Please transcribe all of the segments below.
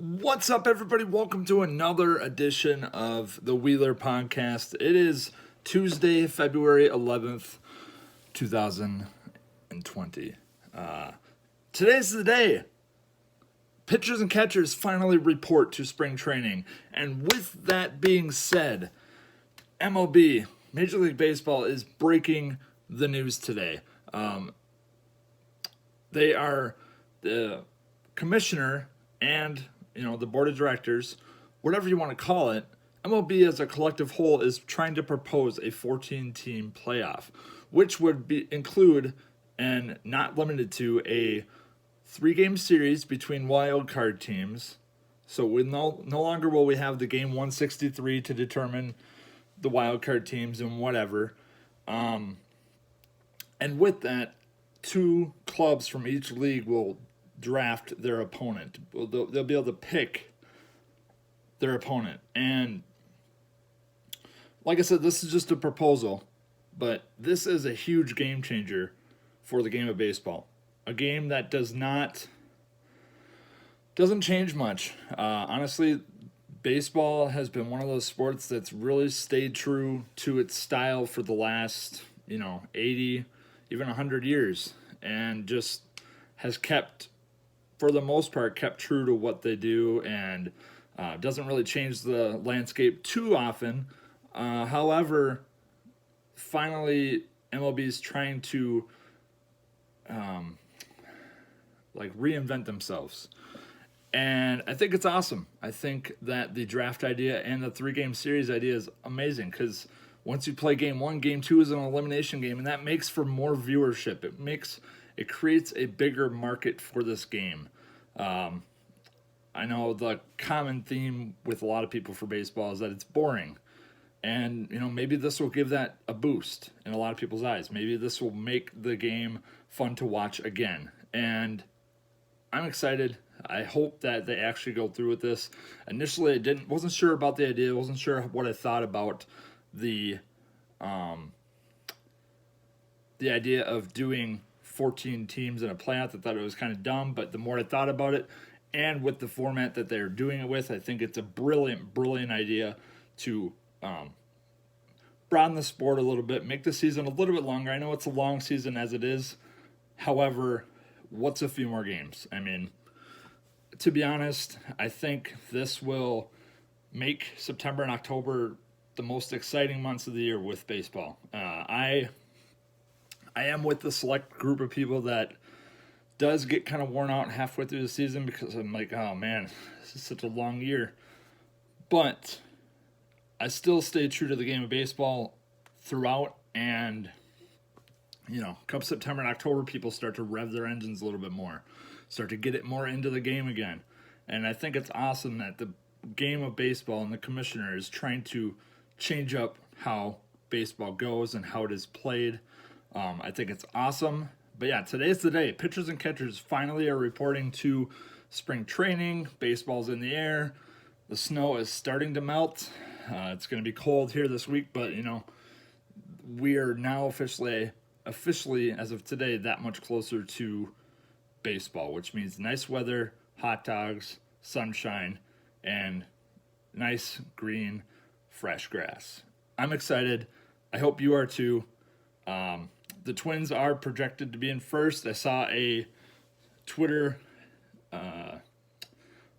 What's up, everybody? Welcome to another edition of the Wheeler Podcast. It is Tuesday, February 11th, 2020. Today's the day. Pitchers and catchers finally report to spring training. And with that being said, MLB, Major League Baseball, is breaking the news today. The commissioner and the board of directors, whatever you want to call it, MLB as a collective whole is trying to propose a 14-team playoff, which would include and not limited to a 3-game series between wild card teams. So we no longer will we have the game 163 to determine the wild card teams and whatever. And with that, 2 clubs from each league will draft their opponent. They'll be able to pick their opponent. And like I said, this is just a proposal, but this is a huge game changer for the game of baseball. A game that doesn't change much. Honestly, baseball has been one of those sports that's really stayed true to its style for the last, 80, even 100 years, and just has for the most part, kept true to what they do, and doesn't really change the landscape too often. However, finally, MLB is trying to reinvent themselves. And I think it's awesome. I think that the draft idea and the 3-game series idea is amazing, because once you play game 1, game 2 is an elimination game, and that makes for more viewership. It creates a bigger market for this game. I know the common theme with a lot of people for baseball is that it's boring. And, maybe this will give that a boost in a lot of people's eyes. Maybe this will make the game fun to watch again. And I'm excited. I hope that they actually go through with this. Initially, wasn't sure about the idea, wasn't sure what I thought about the idea of doing 14 teams in a playoff. I thought it was kind of dumb, but the more I thought about it, and with the format that they're doing it with, I think it's a brilliant idea to broaden the sport a little bit, make the season a little bit longer. I know it's a long season as it is. However, what's a few more games? I mean, to be honest, I think this will make September and October the most exciting months of the year with baseball. I am with the select group of people that does get kind of worn out halfway through the season, because I'm like, oh man, this is such a long year. But I still stay true to the game of baseball throughout, and come September and October, people start to rev their engines a little bit more, start to get it more into the game again. And I think it's awesome that the game of baseball and the commissioner is trying to change up how baseball goes and how it is played. I think it's awesome. But yeah, today's the day. Pitchers and catchers finally are reporting to spring training. Baseball's in the air. The snow is starting to melt. It's going to be cold here this week, but we are now officially, as of today, that much closer to baseball, which means nice weather, hot dogs, sunshine, and nice green, fresh grass. I'm excited. I hope you are too. The Twins are projected to be in first. I saw a Twitter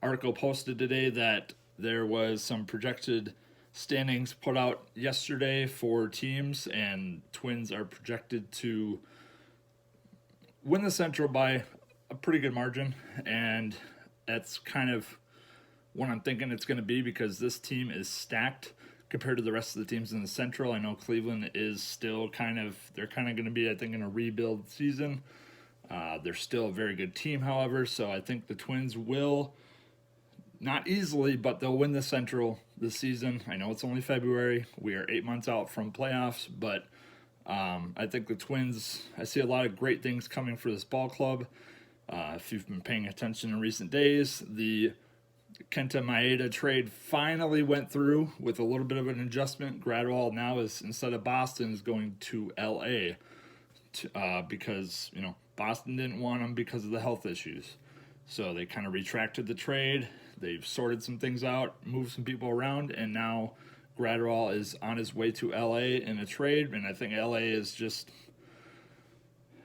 article posted today that there was some projected standings put out yesterday for teams, and Twins are projected to win the Central by a pretty good margin, and that's kind of what I'm thinking it's going to be, because this team is stacked compared to the rest of the teams in the Central. I know Cleveland is still they're kind of going to be, I think, in a rebuild season. They're still a very good team, however, so I think the Twins will, not easily, but they'll win the Central this season. I know it's only February. We are 8 months out from playoffs, but I think the Twins, I see a lot of great things coming for this ball club. If you've been paying attention in recent days, the Kenta Maeda trade finally went through with a little bit of an adjustment. Gradwell now is, instead of Boston, is going to LA because Boston didn't want him because of the health issues. So they kind of retracted the trade. They've sorted some things out, moved some people around, and now Gradwell is on his way to LA in a trade. And I think LA is just,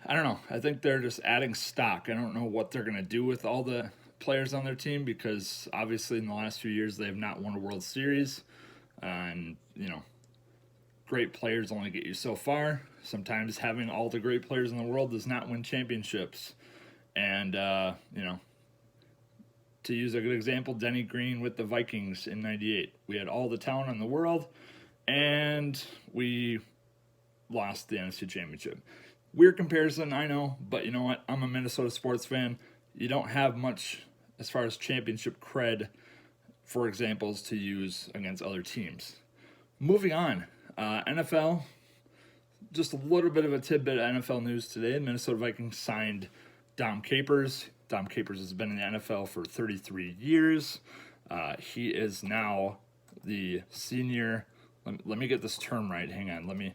I don't know. I think they're just adding stock. I don't know what they're going to do with all the players on their team, because obviously in the last few years they have not won a World Series. And, great players only get you so far. Sometimes having all the great players in the world does not win championships. And, to use a good example, Denny Green with the Vikings in '98. We had all the talent in the world, and we lost the NFC Championship. Weird comparison, I know, but you know what? I'm a Minnesota sports fan. You don't have much as far as championship cred for examples to use against other teams. Moving on, NFL, just a little bit of a tidbit of NFL news today. Minnesota Vikings signed Dom Capers. Dom Capers has been in the NFL for 33 years. He is now the senior. Let me get this term right. Hang on. Let me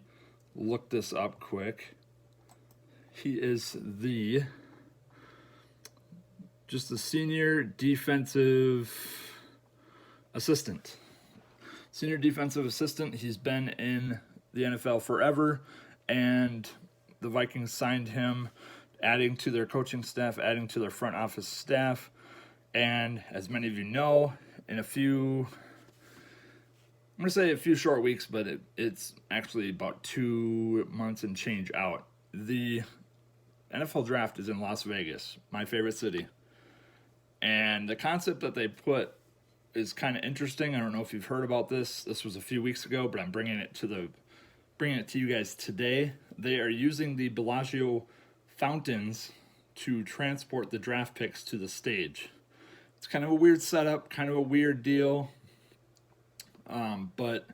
look this up quick. He is the senior defensive assistant. Senior defensive assistant. He's been in the NFL forever, and the Vikings signed him, adding to their coaching staff, adding to their front office staff. And as many of you know, in a few short weeks, but it's actually about 2 months and change out. The NFL draft is in Las Vegas, my favorite city. And the concept that they put is kind of interesting. I don't know if you've heard about this. This was a few weeks ago, but I'm bringing it to you guys today. They are using the Bellagio fountains to transport the draft picks to the stage. It's kind of a weird setup, kind of a weird deal. But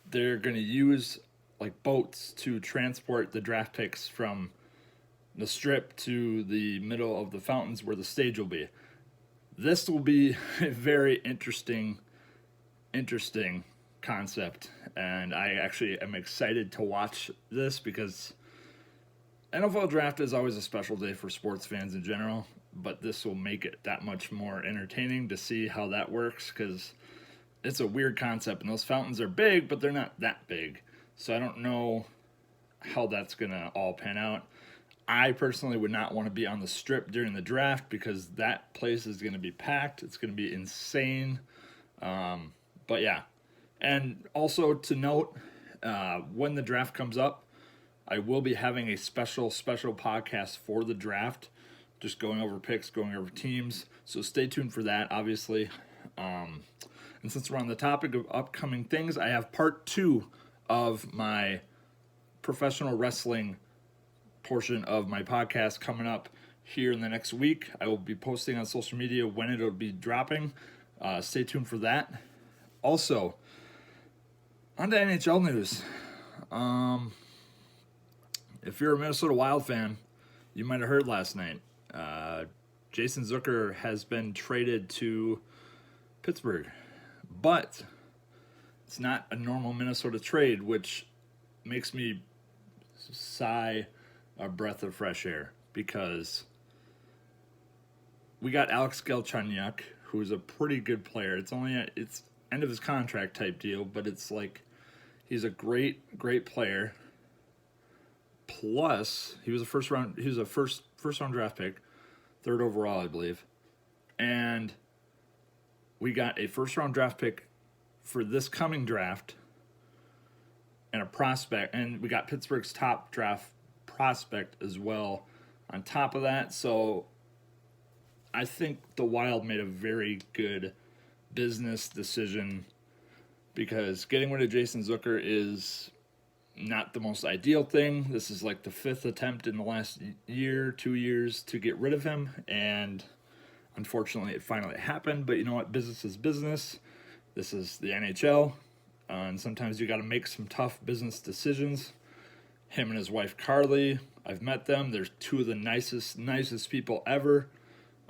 they're going to use like boats to transport the draft picks from the strip to the middle of the fountains where the stage will be. This will be a very interesting concept, and I actually am excited to watch this because NFL draft is always a special day for sports fans in general, but this will make it that much more entertaining to see how that works, because it's a weird concept, and those fountains are big, but they're not that big. So I don't know how that's going to all pan out. I personally would not want to be on the strip during the draft because that place is going to be packed. It's going to be insane. But yeah. And also to note, when the draft comes up, I will be having a special podcast for the draft, just going over picks, going over teams. So stay tuned for that, obviously. And since we're on the topic of upcoming things, I have part 2 of my professional wrestling portion of my podcast coming up here in the next week. I will be posting on social media when it'll be dropping. Stay tuned for that. Also, on to NHL news. If you're a Minnesota Wild fan, you might have heard last night. Jason Zucker has been traded to Pittsburgh, but it's not a normal Minnesota trade, which makes me sigh a breath of fresh air, because we got Alex Galchenyuk, who's a pretty good player. It's end of his contract type deal, but it's like he's a great player. Plus, he was a first round draft pick, 3rd overall, I believe. And we got a first round draft pick for this coming draft and a prospect, and we got Pittsburgh's top draft prospect as well on top of that. So I think the Wild made a very good business decision, because getting rid of Jason Zucker is not the most ideal thing. This is like the 5th attempt in the last 2 years to get rid of him, and unfortunately it finally happened. But you know what? Business is business. This is the NHL, and sometimes you got to make some tough business decisions. Him and his wife Carly, I've met them. They're 2 of the nicest people ever.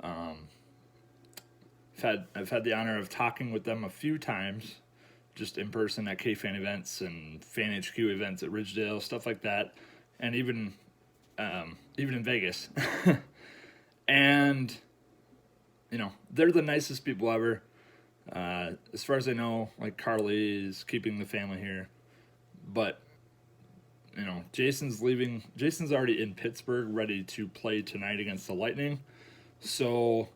I've had the honor of talking with them a few times, just in person at K-Fan events and Fan HQ events at Ridgedale, stuff like that, and even in Vegas. And they're the nicest people ever. As far as I know, like Carly is keeping the family here, but Jason's leaving. Jason's already in Pittsburgh, ready to play tonight against the Lightning. So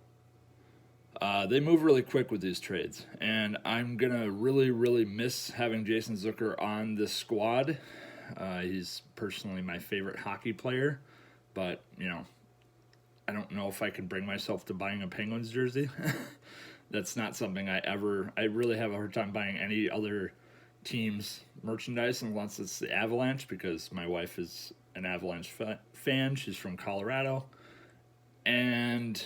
they move really quick with these trades, and I'm gonna really, really miss having Jason Zucker on this squad. He's personally my favorite hockey player, but I don't know if I can bring myself to buying a Penguins jersey. That's not something I really have a hard time buying any other team's merchandise unless it's the Avalanche, because my wife is an Avalanche fan. She's from Colorado. And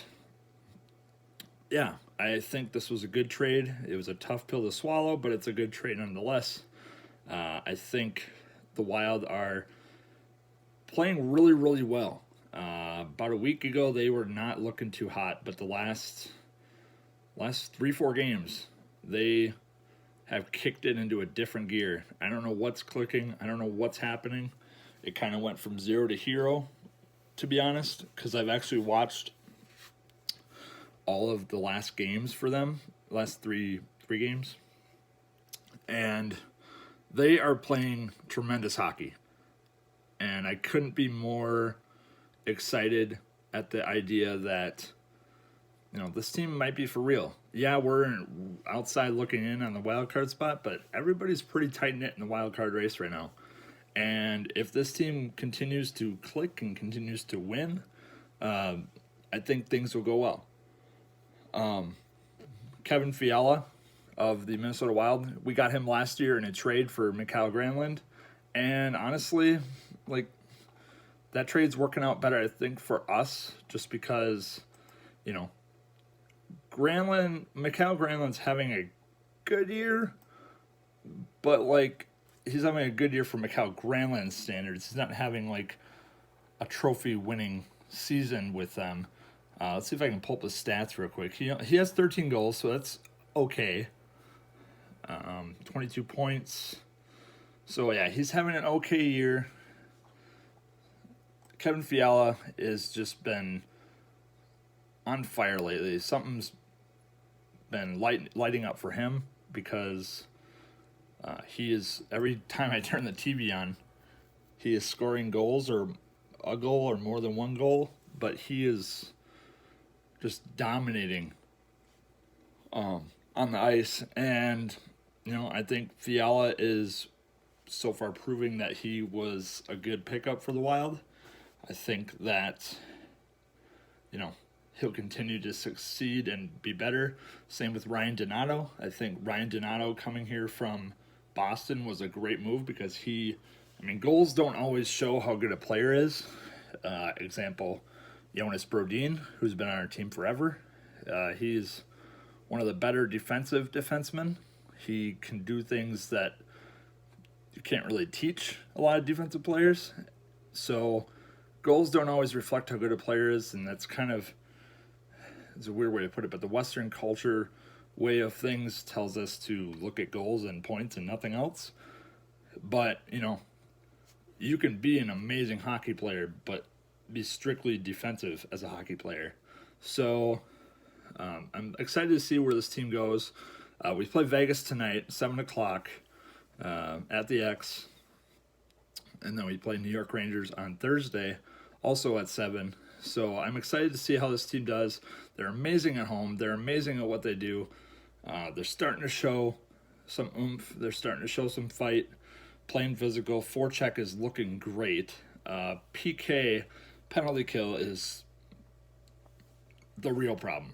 yeah, I think this was a good trade. It was a tough pill to swallow, but it's a good trade nonetheless. I think the Wild are playing really, really well. About a week ago, they were not looking too hot, but the last 3-4 games, they have kicked it into a different gear. I don't know what's clicking. I don't know what's happening. It kind of went from zero to hero, to be honest, because I've actually watched all of the last games for them, last three games, and they are playing tremendous hockey. And I couldn't be more excited at the idea that this team might be for real. Yeah, we're outside looking in on the wild card spot, but everybody's pretty tight knit in the wild card race right now. And if this team continues to click and continues to win, I think things will go well. Kevin Fiala of the Minnesota Wild, we got him last year in a trade for Mikael Granlund, and honestly, that trade's working out better, I think, for us, just because Mikael Granlund's having a good year, but he's having a good year for Mikael Granlund standards. He's not having a trophy winning season with them. Let's see if I can pull up the stats real quick. He has 13 goals, so that's okay. 22 points. So yeah, he's having an okay year. Kevin Fiala has just been on fire lately. Something's been lighting up for him, because he is, every time I turn the TV on, he is scoring goals, or a goal, or more than one goal, but he is just dominating on the ice. And I think Fiala is so far proving that he was a good pickup for the Wild. I think that he'll continue to succeed and be better. Same with Ryan Donato. I think Ryan Donato coming here from Boston was a great move, because goals don't always show how good a player is. Example, Jonas Brodin, who's been on our team forever. He's one of the better defensive defensemen. He can do things that you can't really teach a lot of defensive players. So goals don't always reflect how good a player is, and that's it's a weird way to put it, but the Western culture way of things tells us to look at goals and points and nothing else. But, you can be an amazing hockey player, but be strictly defensive as a hockey player. So I'm excited to see where this team goes. We play Vegas tonight, 7 o'clock at the X. And then we play New York Rangers on Thursday, also at 7. So I'm excited to see how this team does. They're amazing at home. They're amazing at what they do. They're starting to show some oomph. They're starting to show some fight. Playing physical. Forecheck is looking great. PK, penalty kill, is the real problem.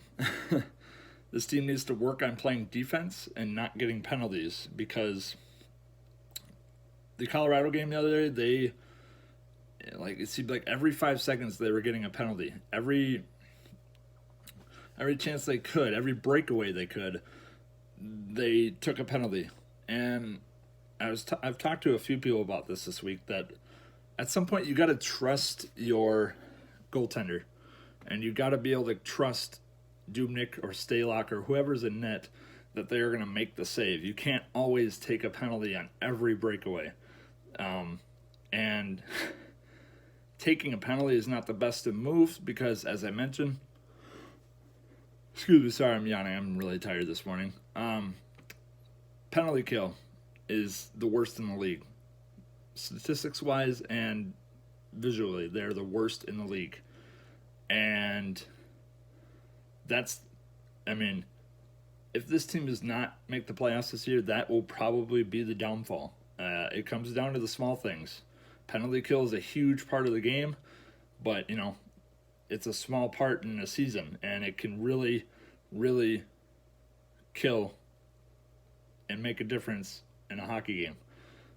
This team needs to work on playing defense and not getting penalties, because the Colorado game the other day, it seemed like every 5 seconds they were getting a penalty. Every chance they could, every breakaway they could, they took a penalty. And I've talked to a few people about this week, that at some point you got to trust your goaltender, and you got to be able to trust Dubnyk or Stalock or whoever's in net that they're going to make the save. You can't always take a penalty on every breakaway. And taking a penalty is not the best of moves, because, as I mentioned, Excuse me, sorry, I'm yawning. I'm really tired this morning. Penalty kill is the worst in the league. Statistics wise and visually, they're the worst in the league. And that's, I mean, if this team does not make the playoffs this year, that will probably be the downfall. It comes down to the small things. Penalty kill is a huge part of the game, but, it's a small part in a season, and it can really, really kill and make a difference in a hockey game.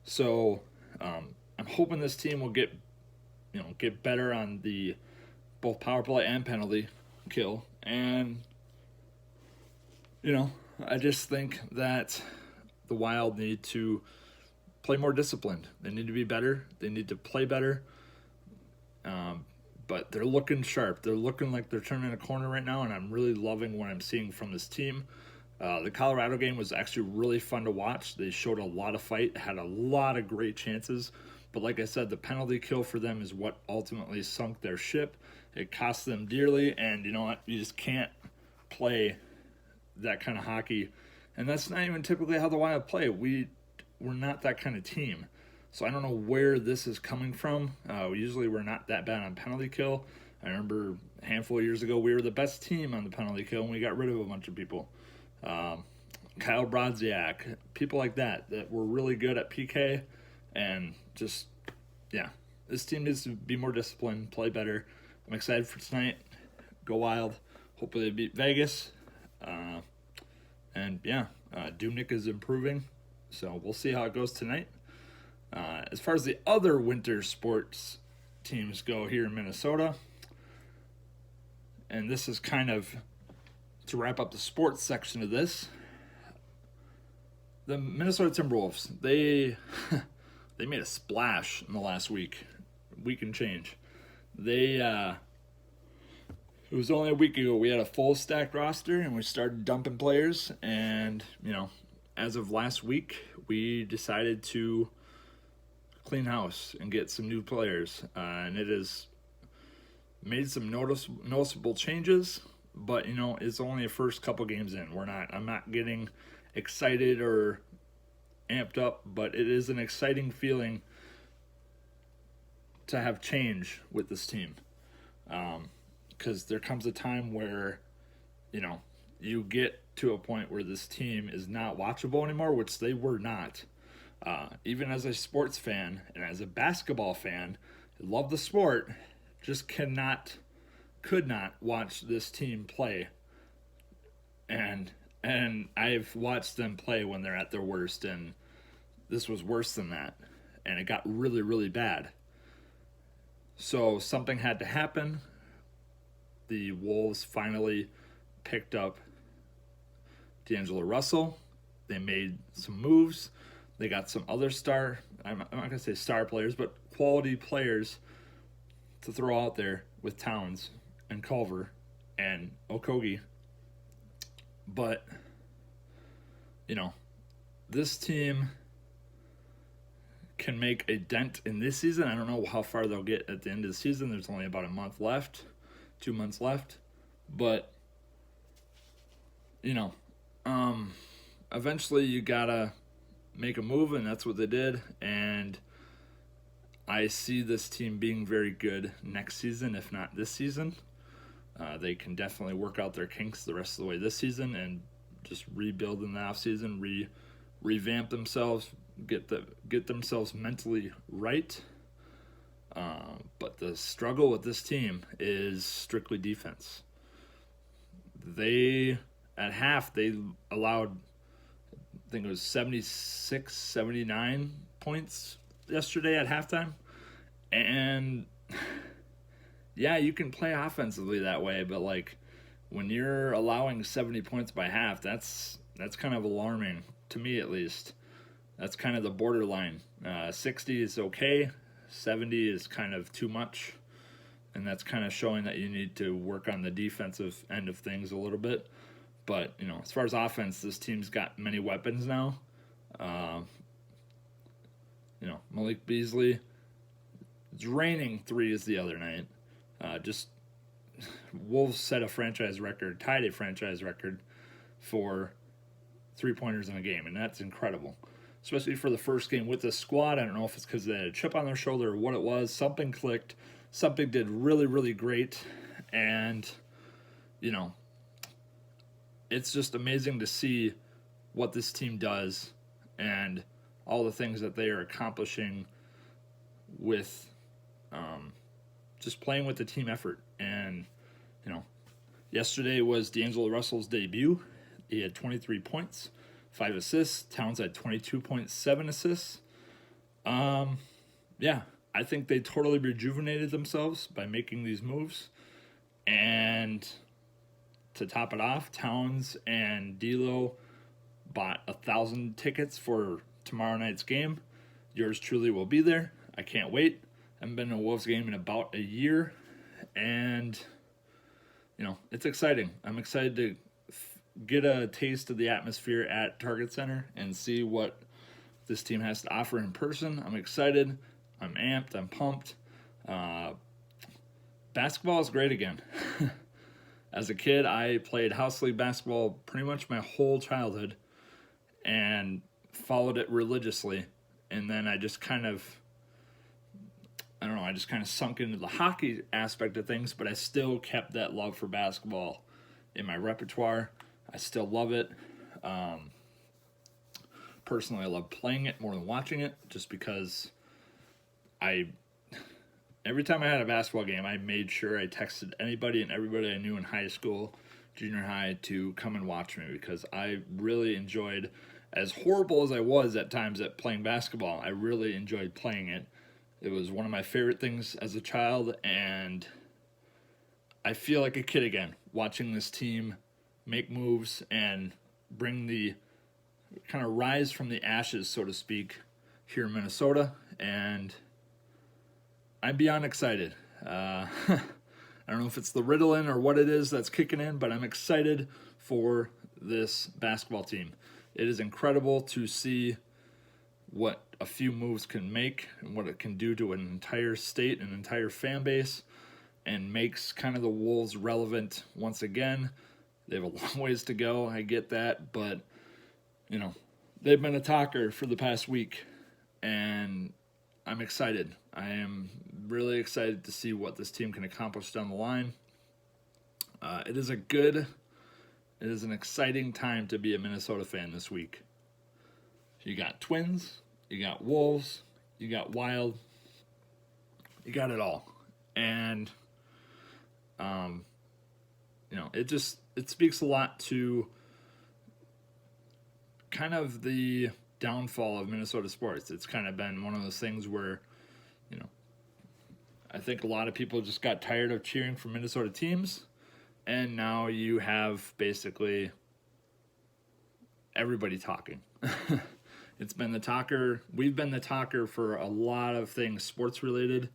So I'm hoping this team will get better on the both power play and penalty kill, and I just think that the Wild need to play more disciplined. They need to be better. They need to play better. But they're looking sharp. They're looking like they're turning a corner right now, and I'm really loving what I'm seeing from this team. The Colorado game was actually really fun to watch. They showed a lot of fight, had a lot of great chances. But like I said, the penalty kill for them is what ultimately sunk their ship. It cost them dearly, and you know what? You just can't play that kind of hockey. And that's not even typically how the Wild play. We're not that kind of team. So I don't know where this is coming from. Usually we're not that bad on penalty kill. I remember a handful of years ago we were the best team on the penalty kill and we got rid of a bunch of people. Kyle Brodziak, people like that were really good at PK, and just, this team needs to be more disciplined, play better. I'm excited for tonight. Go Wild. Hopefully they beat Vegas. Dubnyk is improving, so we'll see how it goes tonight. As far as the other winter sports teams go here in Minnesota, and this is kind of to wrap up the sports section of this, the Minnesota Timberwolves, they made a splash in the last week and change. It was only a week ago we had a full stacked roster and we started dumping players, and as of last week we decided to clean house and get some new players, and it has made some noticeable changes, but it's only the first couple games in. I'm not getting excited or amped up, but it is an exciting feeling to have change with this team, because there comes a time where you get to a point where this team is not watchable anymore, which they were not. Even as a sports fan and as a basketball fan, I love the sport, just could not watch this team play. And I've watched them play when they're at their worst, and this was worse than that. And it got really, really bad. So something had to happen. The Wolves finally picked up D'Angelo Russell. They made some moves. They got some other I'm not going to say star players, but quality players to throw out there with Towns and Culver and Okogie. But, this team can make a dent in this season. I don't know how far they'll get at the end of the season. There's only about 2 months left. But, eventually you got to make a move, and that's what they did. And I see this team being very good next season, if not this season. They can definitely work out their kinks the rest of the way this season and just rebuild in the offseason, revamp themselves, get themselves mentally right. But the struggle with this team is strictly defense. At half, they allowed, I think it was 76, 79 points yesterday at halftime. And you can play offensively that way, but when you're allowing 70 points by half, that's kind of alarming to me, at least. That's kind of the borderline. 60 is okay, 70 is kind of too much, and that's kind of showing that you need to work on the defensive end of things a little bit. But, as far as offense, this team's got many weapons now. Malik Beasley, it's raining threes the other night. Wolves tied a franchise record for 3-pointers in a game, and that's incredible, especially for the first game with the squad. I don't know if it's because they had a chip on their shoulder or what it was. Something clicked. Something did really, really great, and it's just amazing to see what this team does and all the things that they are accomplishing with just playing with the team effort. And yesterday was D'Angelo Russell's debut. He had 23 points, 5 assists. Towns had 22.7 assists. Yeah, I think they totally rejuvenated themselves by making these moves. And to top it off, Towns and D'Lo bought 1,000 tickets for tomorrow night's game. Yours truly will be there. I can't wait. I haven't been to a Wolves game in about a year, and it's exciting. I'm excited to get a taste of the atmosphere at Target Center and see what this team has to offer in person. I'm excited. I'm amped. I'm pumped. Basketball is great again. As a kid, I played house league basketball pretty much my whole childhood and followed it religiously. And then I just kind of sunk into the hockey aspect of things, but I still kept that love for basketball in my repertoire. I still love it. Personally, I love playing it more than watching it, just because every time I had a basketball game, I made sure I texted anybody and everybody I knew in high school, junior high, to come and watch me, because I really enjoyed, as horrible as I was at times at playing basketball, I really enjoyed playing it. It was one of my favorite things as a child, and I feel like a kid again, watching this team make moves and bring the kind of rise from the ashes, so to speak, here in Minnesota, and I'm beyond excited. I don't know if it's the Ritalin or what it is that's kicking in, but I'm excited for this basketball team. It is incredible to see what a few moves can make and what it can do to an entire state, an entire fan base, and makes kind of the Wolves relevant once again. They have a long ways to go, I get that, but they've been a talker for the past week, and I'm excited. I am really excited to see what this team can accomplish down the line. It is an exciting time to be a Minnesota fan this week. You got Twins, you got Wolves, you got Wild, you got it all. And, it speaks a lot to kind of the downfall of Minnesota sports. It's kind of been one of those things where, I think a lot of people just got tired of cheering for Minnesota teams, and now you have basically everybody talking. It's been the talker. We've been the talker for a lot of things sports related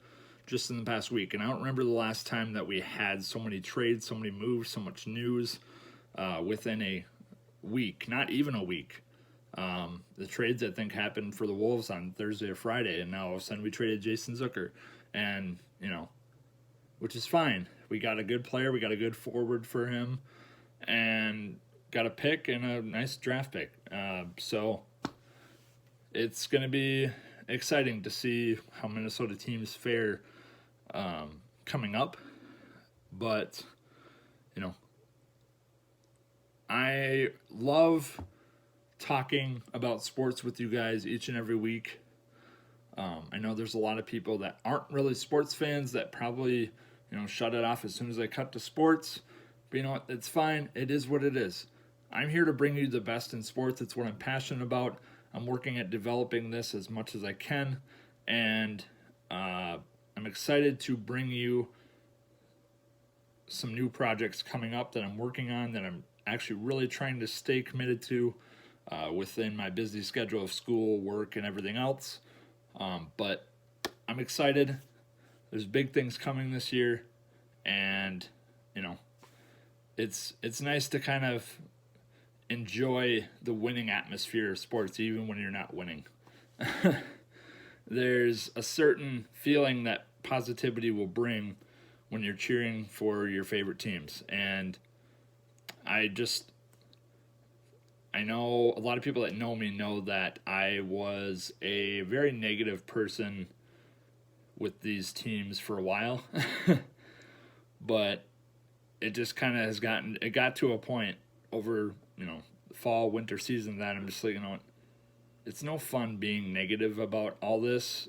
just in the past week. And I don't remember the last time that we had so many trades, so many moves, so much news within a week, not even a week. The trades, I think, happened for the Wolves on Thursday or Friday, and now all of a sudden we traded Jason Zucker. And, which is fine. We got a good player, we got a good forward for him, and got a pick and a nice draft pick. So it's going to be exciting to see how Minnesota teams fare coming up. But, I love talking about sports with you guys each and every week. I know there's a lot of people that aren't really sports fans that probably, shut it off as soon as I cut to sports. But you know what? It's fine. It is what it is. I'm here to bring you the best in sports. It's what I'm passionate about. I'm working at developing this as much as I can. And I'm excited to bring you some new projects coming up that I'm working on, that I'm actually really trying to stay committed to within my busy schedule of school, work, and everything else. But I'm excited. There's big things coming this year, and it's nice to kind of enjoy the winning atmosphere of sports even when you're not winning. There's a certain feeling that positivity will bring when you're cheering for your favorite teams. And I know a lot of people that know me know that I was a very negative person with these teams for a while. But it just kind of got to a point over, fall, winter season that I'm just like, it's no fun being negative about all this,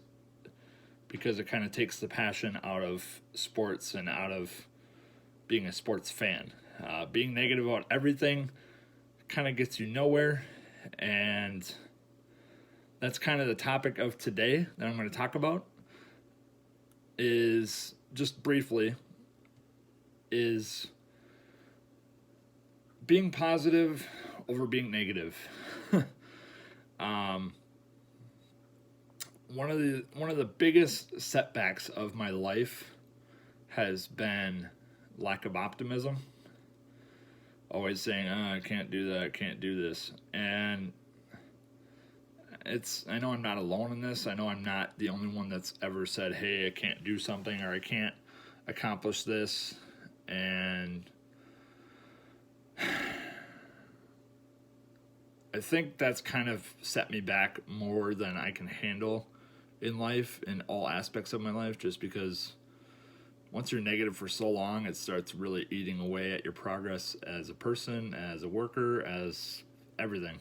because it kind of takes the passion out of sports and out of being a sports fan. Being negative about everything kind of gets you nowhere, and that's kind of the topic of today that I'm going to talk about. Is just briefly is being positive over being negative. One of the biggest setbacks of my life has been lack of optimism. Always saying, I can't do that, I can't do this. And I know I'm not alone in this. I know I'm not the only one that's ever said, hey, I can't do something, or I can't accomplish this. And I think that's kind of set me back more than I can handle in life, in all aspects of my life, just because once you're negative for so long, it starts really eating away at your progress as a person, as a worker, as everything.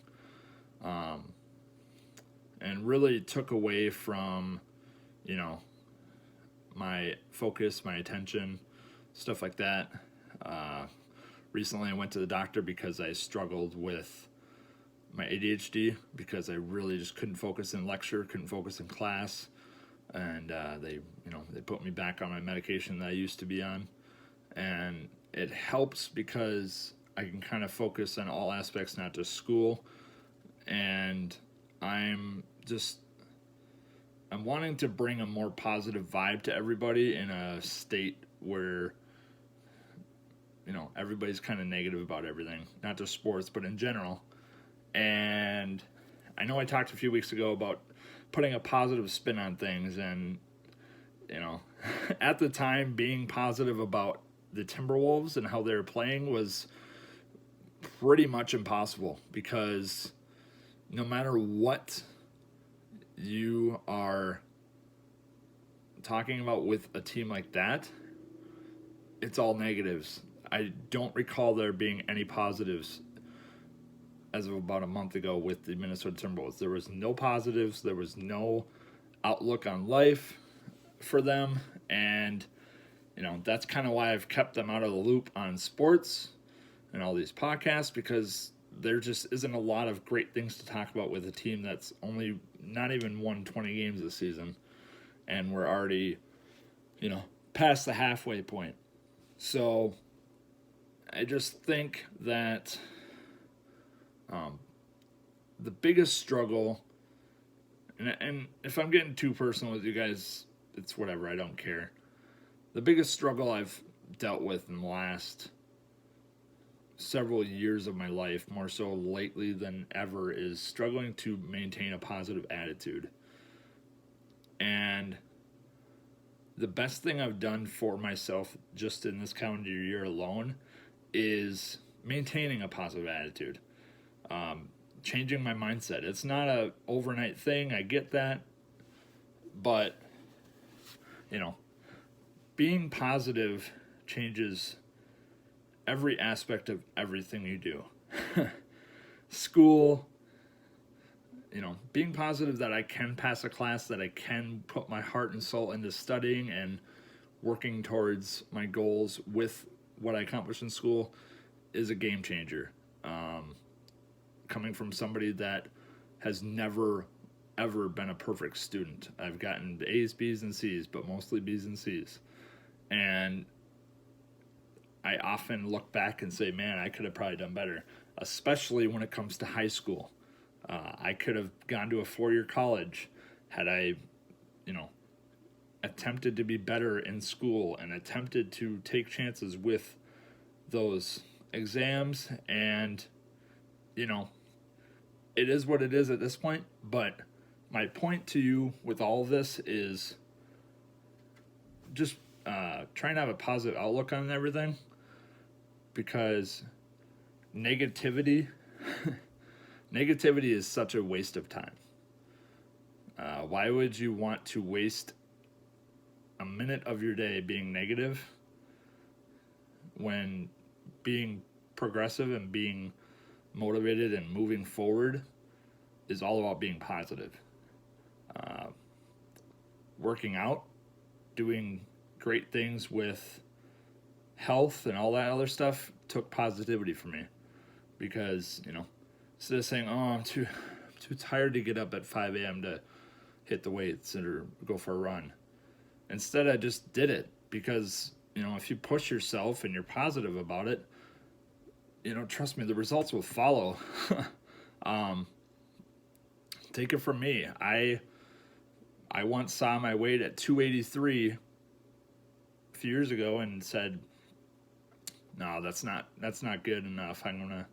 And really took away from, my focus, my attention, stuff like that. Recently I went to the doctor because I struggled with my ADHD, because I really just couldn't focus in lecture, couldn't focus in class. And they put me back on my medication that I used to be on. And it helps because I can kind of focus on all aspects, not just school. And I'm wanting to bring a more positive vibe to everybody in a state where, everybody's kind of negative about everything, not just sports, but in general. And I know I talked a few weeks ago about putting a positive spin on things, and, at the time, being positive about the Timberwolves and how they were playing was pretty much impossible, because no matter what you are talking about with a team like that, it's all negatives. I don't recall there being any positives as of about a month ago with the Minnesota Timberwolves. There was no positives. There was no outlook on life for them. And, that's kind of why I've kept them out of the loop on sports and all these podcasts, because there just isn't a lot of great things to talk about with a team that's only not even won 20 games this season. And we're already, past the halfway point. So I just think that the biggest struggle, and if I'm getting too personal with you guys, it's whatever, I don't care. The biggest struggle I've dealt with in the last several years of my life, more so lately than ever, is struggling to maintain a positive attitude. And the best thing I've done for myself just in this calendar year alone is maintaining a positive attitude. Changing my mindset. It's not a overnight thing, I get that, but being positive changes every aspect of everything you do. School, being positive that I can pass a class, that I can put my heart and soul into studying and working towards my goals with what I accomplished in school, is a game changer. Coming from somebody that has never, ever been a perfect student. I've gotten A's, B's, and C's, but mostly B's and C's. And I often look back and say, man, I could have probably done better, especially when it comes to high school. I could have gone to a 4-year college had I, attempted to be better in school and attempted to take chances with those exams. And, it is what it is at this point. But my point to you with all of this is just trying to have a positive outlook on everything, because negativity negativity is such a waste of time. Why would you want to waste a minute of your day being negative when being progressive and being motivated and moving forward is all about being positive? Working out, doing great things with health and all that other stuff took positivity from me, because instead of saying, "Oh, I'm too tired to get up at 5 a.m. to hit the weights or go for a run," instead I just did it, because if you push yourself and you're positive about it, trust me, the results will follow. Take it from me. I once saw my weight at 283 a few years ago and said, "No, that's not good enough. I'm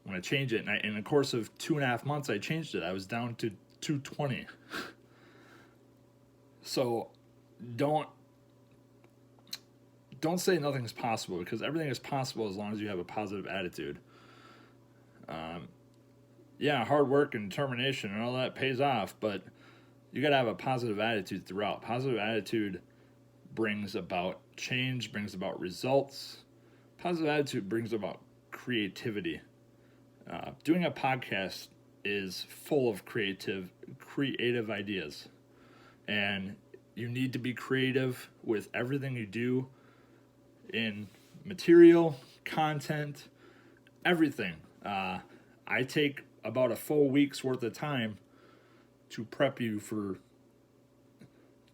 gonna change it." And in the course of 2.5 months, I changed it. I was down to 220. So don't say nothing's possible, because everything is possible as long as you have a positive attitude. Yeah, hard work and determination and all that pays off, but you got to have a positive attitude throughout. Positive attitude brings about change, brings about results. Positive attitude brings about creativity. Doing a podcast is full of creative ideas, and you need to be creative with everything you do, in material, content, everything. I take about a full week's worth of time to prep you for,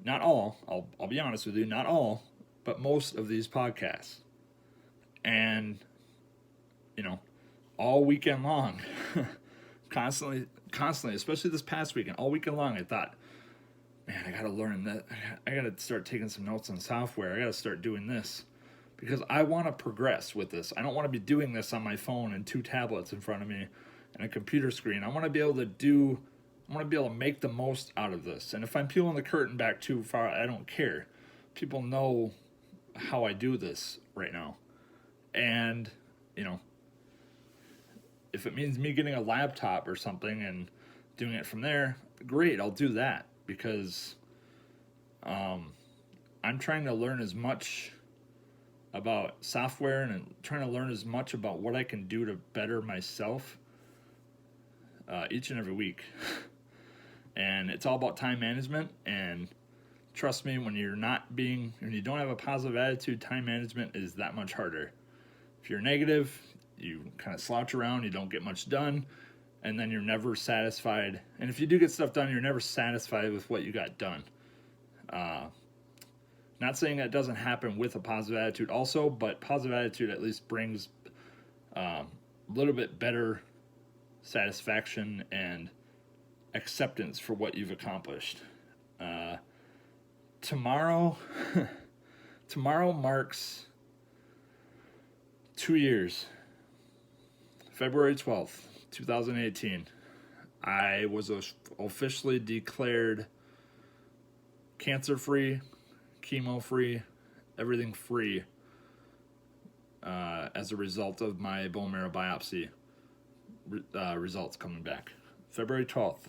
not all, I'll be honest with you, not all, but most of these podcasts. And, all weekend long, constantly, especially this past weekend, all weekend long, I thought, man, I got to learn that. I got to start taking some notes on software. I got to start doing this, because I want to progress with this. I don't want to be doing this on my phone and 2 tablets in front of me and a computer screen. I want to be able to make the most out of this. And if I'm peeling the curtain back too far, I don't care. People know how I do this right now. And, if it means me getting a laptop or something and doing it from there, great, I'll do that, because I'm trying to learn as much about software and trying to learn as much about what I can do to better myself each and every week. And it's all about time management. And trust me, when you don't have a positive attitude, time management is that much harder. If you're negative, you kind of slouch around, you don't get much done, and then you're never satisfied. And if you do get stuff done, you're never satisfied with what you got done. Not saying that doesn't happen with a positive attitude also, but positive attitude at least brings a little bit better satisfaction and acceptance for what you've accomplished. Tomorrow marks 2 years. February 12th, 2018. I was officially declared cancer-free, chemo-free, everything free, as a result of my bone marrow biopsy results coming back. February 12th.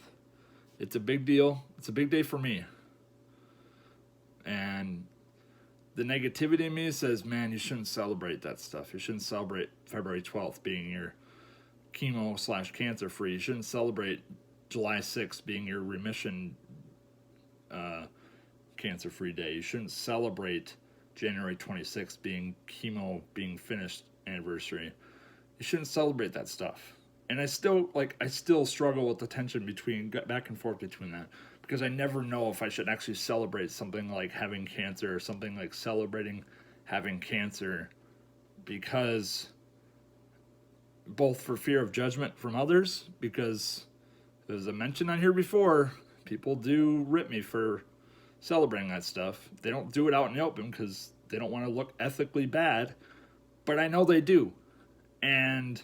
It's a big deal. It's a big day for me. And the negativity in me says, man, you shouldn't celebrate that stuff. You shouldn't celebrate February 12th being your chemo/cancer free. You shouldn't celebrate July 6th being your remission cancer free day. You shouldn't celebrate January 26th being chemo being finished anniversary. You shouldn't celebrate that stuff. And I still struggle with the tension back and forth between that, because I never know if I should actually celebrate something like having cancer or something like celebrating having cancer, because both for fear of judgment from others, because as I mentioned on here before, people do rip me for celebrating that stuff. They don't do it out in the open because they don't want to look ethically bad, but I know they do. And,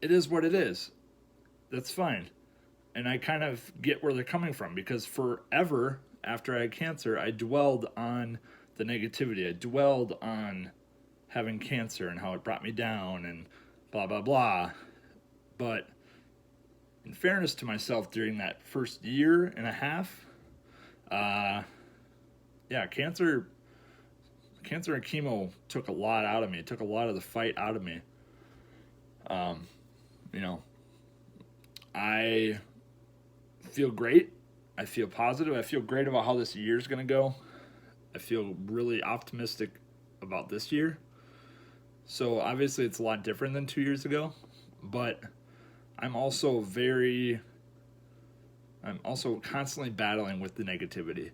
it is what it is. That's fine. And I kind of get where they're coming from, because forever, after I had cancer, I dwelled on the negativity. I dwelled on having cancer and how it brought me down and blah, blah, blah. But in fairness to myself, during that first year and a half, yeah, cancer and chemo took a lot out of me. It took a lot of the fight out of me. You know, I feel great. I feel positive. I feel great about how this year's going to go. I feel really optimistic about this year. So obviously it's a lot different than 2 years ago, but I'm also constantly battling with the negativity,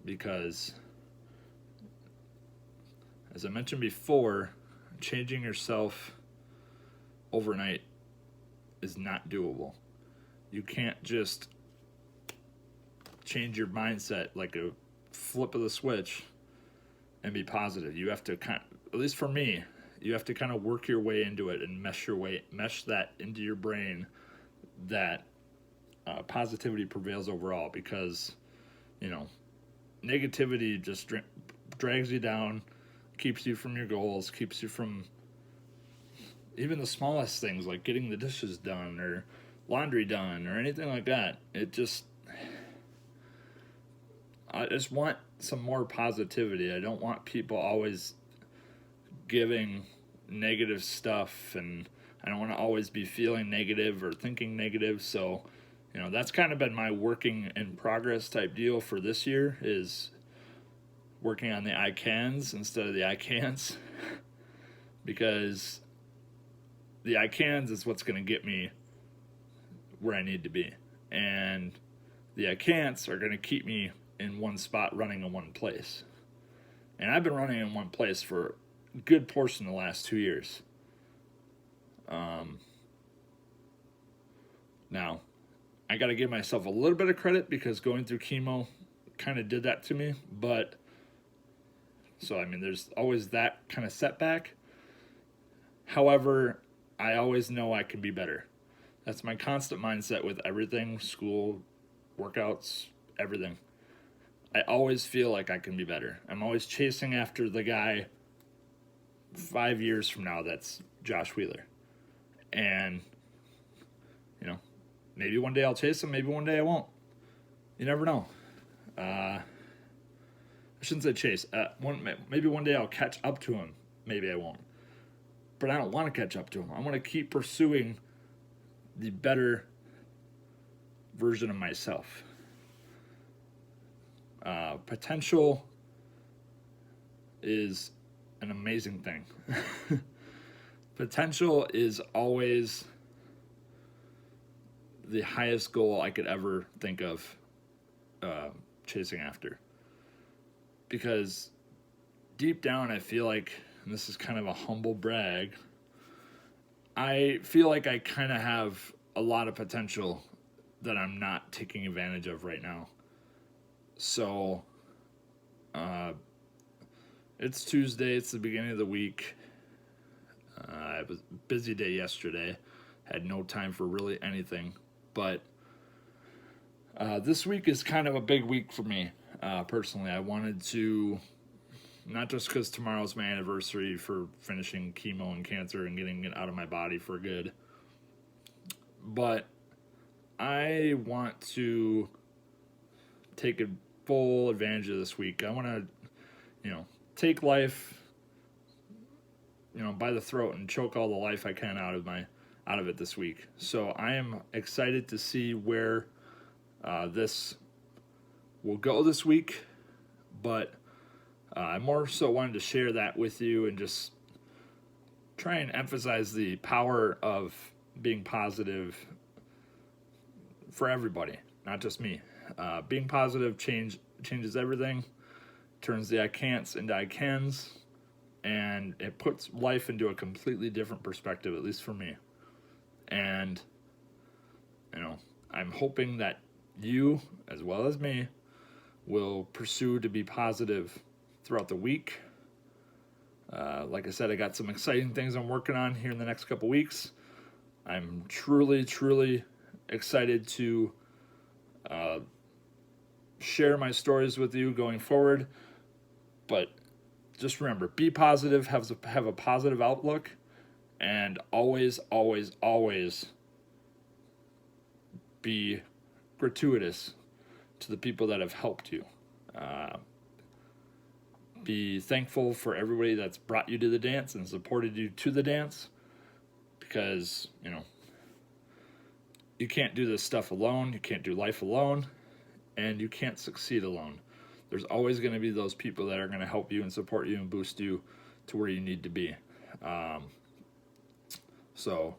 because, as I mentioned before, changing yourself overnight is not doable. You can't just change your mindset like a flip of the switch and be positive. You have to at least for me, you have to kind of work your way into it and mesh that into your brain that positivity prevails overall, because, negativity just drags you down, keeps you from your goals, keeps you from even the smallest things like getting the dishes done or laundry done or anything like that. I just want some more positivity. I don't want people always giving negative stuff, and I don't want to always be feeling negative or thinking negative. So, that's kind of been my working in progress type deal for this year, is working on the I cans instead of the I can'ts, because the I cans is what's going to get me where I need to be, and the I can'ts are going to keep me in one spot running in one place. And I've been running in one place for a good portion of the last 2 years. Now, I got to give myself a little bit of credit because going through chemo kind of did that to me. But, so, there's always that kind of setback. However, I always know I can be better. That's my constant mindset with everything, school, workouts, everything. I always feel like I can be better. I'm always chasing after the guy 5 years from now that's Josh Wheeler. And, maybe one day I'll chase him, maybe one day I won't. You never know. I shouldn't say chase. Maybe one day I'll catch up to him, maybe I won't. But I don't want to catch up to him. I want to keep pursuing the better version of myself. Potential is an amazing thing. Potential is always the highest goal I could ever think of chasing after. Because deep down I feel like, and this is kind of a humble brag, I feel like I kind of have a lot of potential that I'm not taking advantage of right now. So, it's Tuesday, it's the beginning of the week. It was a busy day yesterday, had no time for really anything, but this week is kind of a big week for me, personally. I wanted to, not just because tomorrow's my anniversary for finishing chemo and cancer and getting it out of my body for good, but I want to take a full advantage of this week. I want to, take life, by the throat and choke all the life I can out of it this week. So I am excited to see where this will go this week, but I more so wanted to share that with you and just try and emphasize the power of being positive for everybody, not just me. Being positive changes everything, turns the I can'ts into I cans, and it puts life into a completely different perspective, at least for me. And, I'm hoping that you, as well as me, will pursue to be positive throughout the week. Like I said, I got some exciting things I'm working on here in the next couple weeks. I'm truly, truly excited to share my stories with you going forward. But just remember, be positive, have a positive outlook, and always, always, always be gratuitous to the people that have helped you. Be thankful for everybody that's brought you to the dance and supported you to the dance, because, you can't do this stuff alone, you can't do life alone, and you can't succeed alone. There's always going to be those people that are going to help you and support you and boost you to where you need to be. So,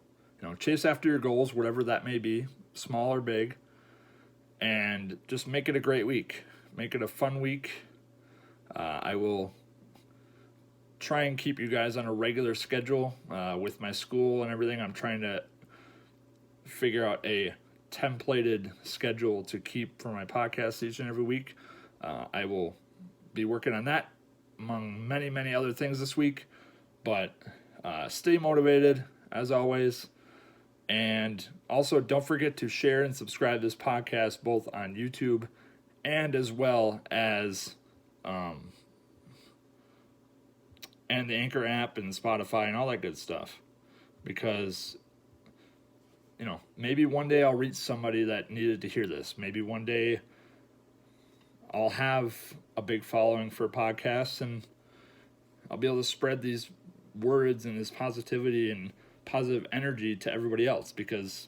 chase after your goals, whatever that may be, small or big, and just make it a great week. Make it a fun week. I will try and keep you guys on a regular schedule with my school and everything. I'm trying to figure out a templated schedule to keep for my podcast each and every week. I will be working on that among many, many other things this week. But stay motivated, as always. And also, don't forget to share and subscribe to this podcast both on YouTube and as well as and the Anchor app and Spotify and all that good stuff. Because, maybe one day I'll reach somebody that needed to hear this. Maybe one day I'll have a big following for podcasts, and I'll be able to spread these words and this positivity and positive energy to everybody else. Because,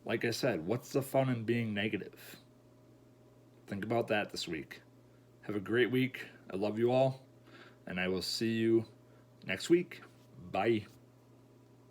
like I said, what's the fun in being negative? Think about that this week. Have a great week. I love you all, and I will see you next week. Bye.